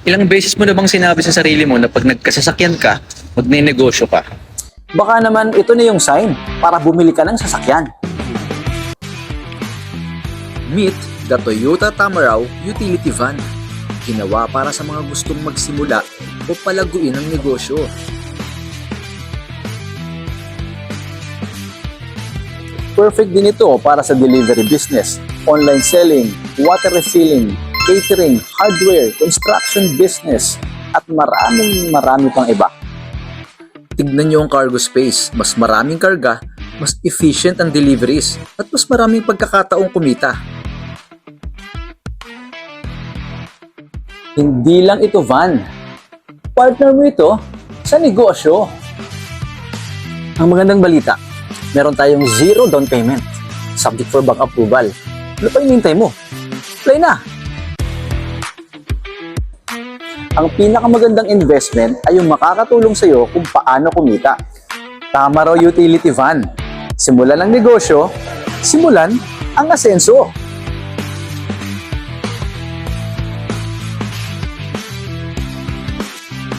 Ilang beses mo na bang sinabi sa sarili mo na pag nagkasasakyan ka, magne-negosyo ka? Baka naman ito na yung sign para bumili ka ng sasakyan. Meet the Toyota Tamaraw Utility Van. Ginawa para sa mga gustong magsimula o palaguin ang negosyo. Perfect din ito para sa delivery business, online selling, water refilling, catering, hardware, construction business, at marami pang iba. Tignan niyo ang cargo space. Mas maraming karga, mas efficient ang deliveries, at mas maraming pagkakataong kumita. Hindi lang ito van. Partner mo ito sa negosyo. Ang magandang balita, meron tayong zero down payment, subject for bank approval. Ano pa hinihintay mo? Play na! Ang pinakamagandang investment ay yung makakatulong sa iyo kung paano kumita. Tamaraw Utility Van. Simulan ang negosyo, simulan ang asenso.